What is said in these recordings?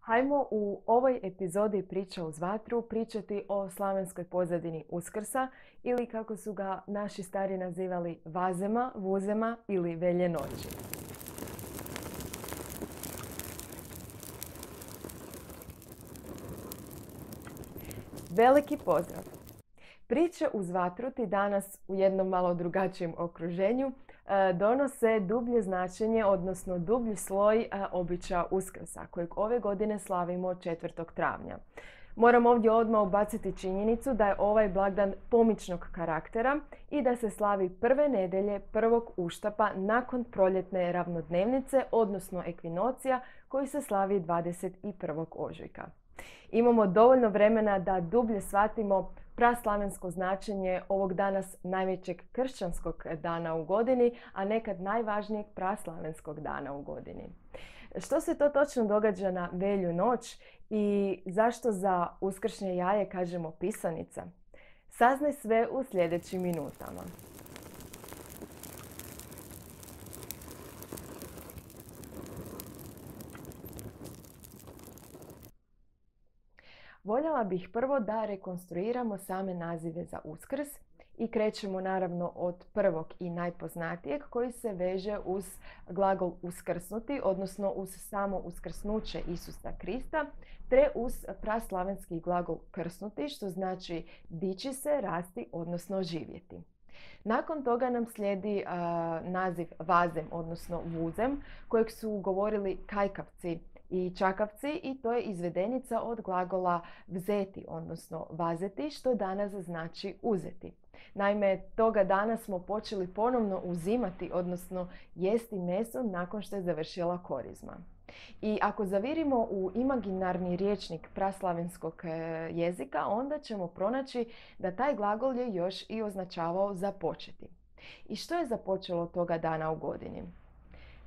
Hajmo u ovoj epizodi Priča uz vatru pričati o slavenskoj pozadini Uskrsa ili kako su ga naši stari nazivali vazema, vuzema ili velje noći. Veliki pozdrav! Priče uz vatru ti danas u jednom malo drugačijem okruženju donose dublje značenje, odnosno dublji sloj običaja Uskrsa, kojeg ove godine slavimo 4. travnja. Moram ovdje odmah ubaciti činjenicu da je ovaj blagdan pomičnog karaktera i da se slavi prve nedjelje prvog uštapa nakon proljetne ravnodnevnice, odnosno ekvinocija, koji se slavi 21. ožujka. Imamo dovoljno vremena da dublje shvatimo praslavensko značenje ovog danas najvećeg kršćanskog dana u godini, a nekad najvažnijeg praslavenskog dana u godini. Što se to točno događa na Velju noć i zašto za uskršnje jaje kažemo pisanica? Saznaj sve u sljedećim minutama. Voljela bih prvo da rekonstruiramo same nazive za Uskrs i krećemo naravno od prvog i najpoznatijeg koji se veže uz glagol uskrsnuti, odnosno uz samo uskrsnuće Isusa Krista, te uz praslavenski glagol krsnuti, što znači dići se, rasti, odnosno živjeti. Nakon toga nam slijedi naziv vazem, odnosno vuzem, kojeg su govorili kajkavci i čakavci i to je izvedenica od glagola vzeti, odnosno vazeti, što danas znači uzeti. Naime, toga dana smo počeli ponovno uzimati, odnosno jesti meso nakon što je završila korizma. I ako zavirimo u imaginarni rječnik praslavenskog jezika, onda ćemo pronaći da taj glagol je još i označavao započeti. I što je započelo toga dana u godini?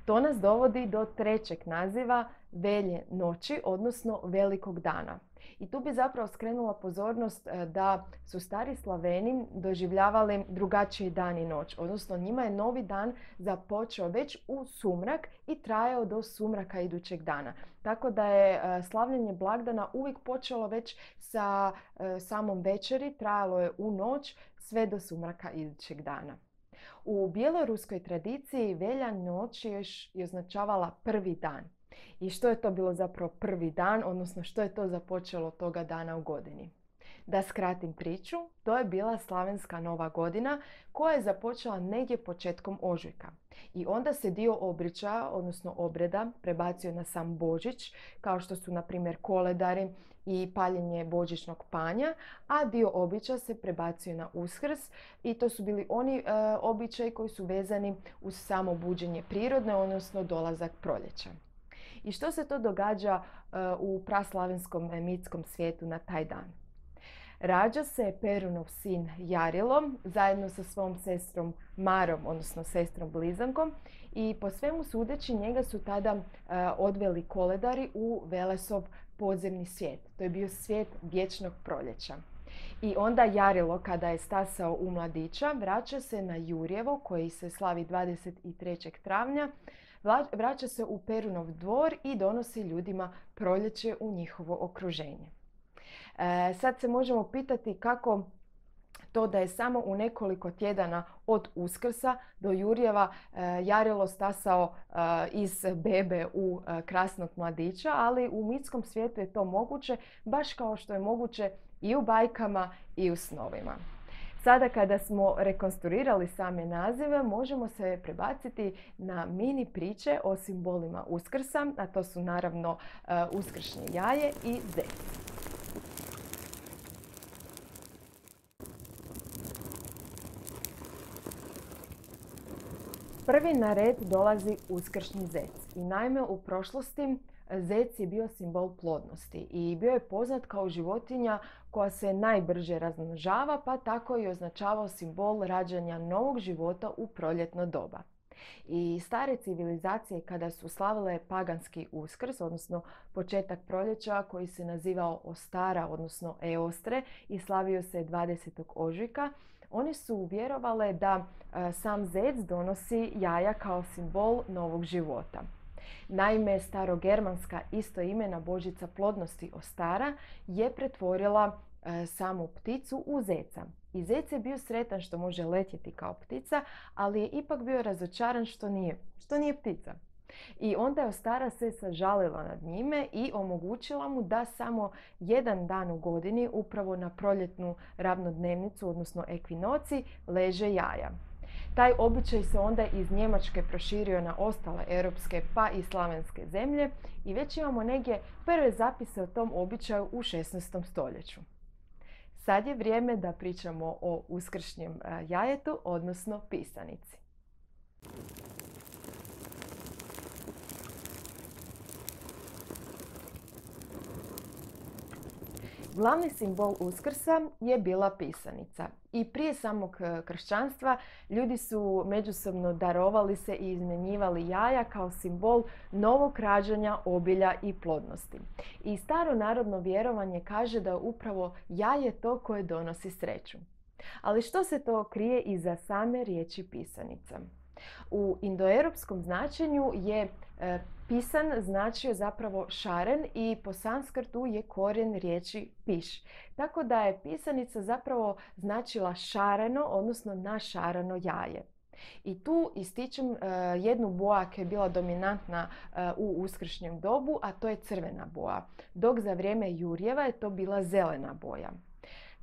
To nas dovodi do trećeg naziva velje noći, odnosno velikog dana. I tu bi zapravo skrenula pozornost da su stari Slaveni doživljavali drugačiji dan i noć, odnosno njima je novi dan započeo već u sumrak i trajao do sumraka idućeg dana. Tako da je slavljenje blagdana uvijek počelo već sa samom večeri, trajalo je u noć sve do sumraka idućeg dana. U bjeloruskoj tradiciji velja noć je označavala prvi dan. I što je to bilo zapravo prvi dan, odnosno što je to započelo toga dana u godini? Da skratim priču, to je bila slavenska nova godina koja je započela negdje početkom ožujka. I onda se dio običaja, odnosno obreda, prebacio na sam Božić, kao što su na primjer koledari i paljenje božićnog panja, a dio običaja se prebacio na Uskrs i to su bili oni običaji koji su vezani uz samo buđenje prirodne, odnosno dolazak proljeća. I što se to događa u praslavenskom mitskom svijetu na taj dan? Rađa se Perunov sin Jarilo zajedno sa svom sestrom Marom, odnosno sestrom Blizankom, i po svemu sudeći njega su tada odveli koledari u Velesov podzemni svijet. To je bio svijet vječnog proljeća. I onda Jarilo, kada je stasao u mladića, vraća se na Jurjevo koji se slavi 23. travnja, vraća se u Perunov dvor i donosi ljudima proljeće u njihovo okruženje. Sad se možemo pitati kako to da je samo u nekoliko tjedana od Uskrsa do Jurjeva Jarilo stasao iz bebe u krasnog mladića, ali u mitskom svijetu je to moguće, baš kao što je moguće i u bajkama i u snovima. Sada kada smo rekonstruirali same nazive, možemo se prebaciti na mini priče o simbolima Uskrsa, a to su naravno uskršnje jaje i zec. Prvi na red dolazi uskršnji zec. I naime, u prošlosti zec je bio simbol plodnosti i bio je poznat kao životinja koja se najbrže razmnožava, pa tako i označavao simbol rađanja novog života u proljetno doba. I stare civilizacije kada su slavile paganski Uskrs, odnosno početak proljeća koji se nazivao Ostara, odnosno Eostre i slavio se 20. ožujka, oni su vjerovale da sam zec donosi jaja kao simbol novog života. Naime, starogermanska istoimena božica plodnosti Ostara je pretvorila samu pticu u zeca. I zec je bio sretan što može letjeti kao ptica, ali je ipak bio razočaran što nije ptica. I onda je Ostara se sažalila nad njime i omogućila mu da samo jedan dan u godini, upravo na proljetnu ravnodnevnicu, odnosno ekvinoci, leže jaja. Taj običaj se onda iz Njemačke proširio na ostale europske pa i slavenske zemlje i već imamo negdje prve zapise o tom običaju u 16. stoljeću. Sad je vrijeme da pričamo o uskršnjem jajetu, odnosno pisanici. Glavni simbol Uskrsa je bila pisanica. I prije samog kršćanstva ljudi su međusobno darovali se i izmjenjivali jaja kao simbol novog rađanja, obilja i plodnosti. I staro narodno vjerovanje kaže da je upravo jaje to koje donosi sreću. Ali što se to krije iza same riječi pisanica? U indoeuropskom značenju je pisan značio zapravo šaren i po sanskrtu je korijen riječi piš. Tako da je pisanica zapravo značila šareno, odnosno našarano jaje. I tu ističem jednu boju koja je bila dominantna u uskršnjem dobu, a to je crvena boja. Dok za vrijeme Jurjeva je to bila zelena boja.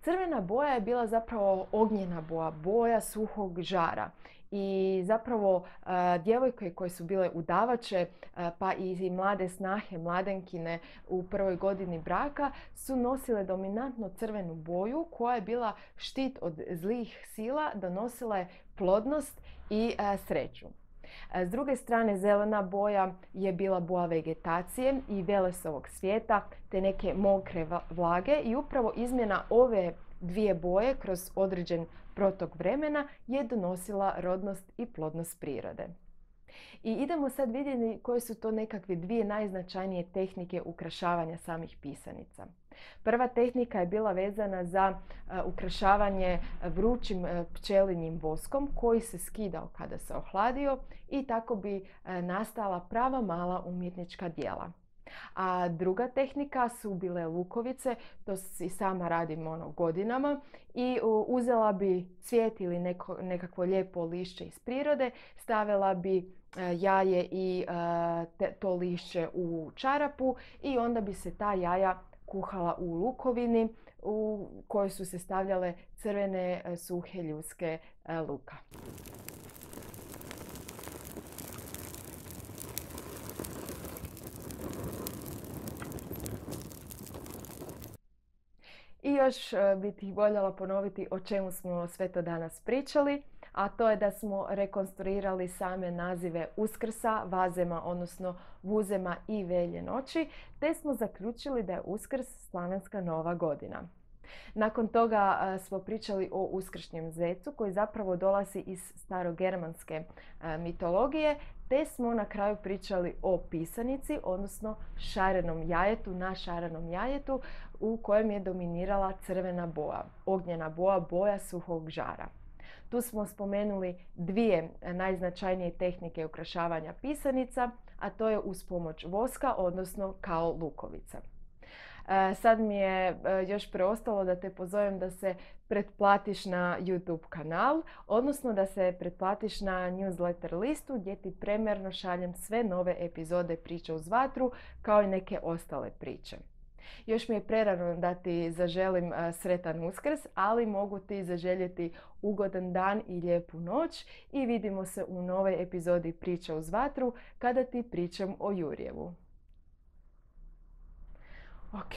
Crvena boja je bila zapravo ognjena boja, boja suhog žara. I zapravo djevojke koje su bile udavače pa i mlade snahe, mladenkine u prvoj godini braka su nosile dominantno crvenu boju koja je bila štit od zlih sila, donosila je plodnost i sreću. S druge strane, zelena boja je bila boja vegetacije i Velesovog svijeta te neke mokre vlage i upravo izmjena ove dvije boje kroz određen protok vremena je donosila rodnost i plodnost prirode. I idemo sad vidjeti koje su to nekakve dvije najznačajnije tehnike ukrašavanja samih pisanica. Prva tehnika je bila vezana za ukrašavanje vrućim pčelinjim voskom koji se skidao kada se ohladio i tako bi nastala prava mala umjetnička djela. A druga tehnika su bile lukovice, to si sama radim godinama i uzela bi cvijet ili nekakvo lijepo lišće iz prirode, stavila bi jaje i to lišće u čarapu i onda bi se ta jaja kuhala u lukovini u kojoj su se stavljale crvene suhe ljuske luka. I još bih ti voljela ponoviti o čemu smo sve to danas pričali, a to je da smo rekonstruirali same nazive Uskrsa, Vazema, odnosno Vuzema i Velje noći, te smo zaključili da je Uskrs slavenska nova godina. Nakon toga smo pričali o uskršnjem zecu koji zapravo dolazi iz starogermanske mitologije, te smo na kraju pričali o pisanici, odnosno šarenom jajetu, na šarenom jajetu u kojem je dominirala crvena boja, ognjena boja, boja suhog žara. Tu smo spomenuli dvije najznačajnije tehnike ukrašavanja pisanica, a to je uz pomoć voska, odnosno kao lukovica. Sad mi je još preostalo da te pozovem da se pretplatiš na YouTube kanal, odnosno da se pretplatiš na newsletter listu gdje ti premjerno šaljem sve nove epizode Priče uz vatru kao i neke ostale priče. Još mi je prerano da ti zaželim sretan Uskrs, ali mogu ti zaželjeti ugodan dan i lijepu noć i vidimo se u novoj epizodi Priče uz vatru kada ti pričam o Jurjevu. Ok.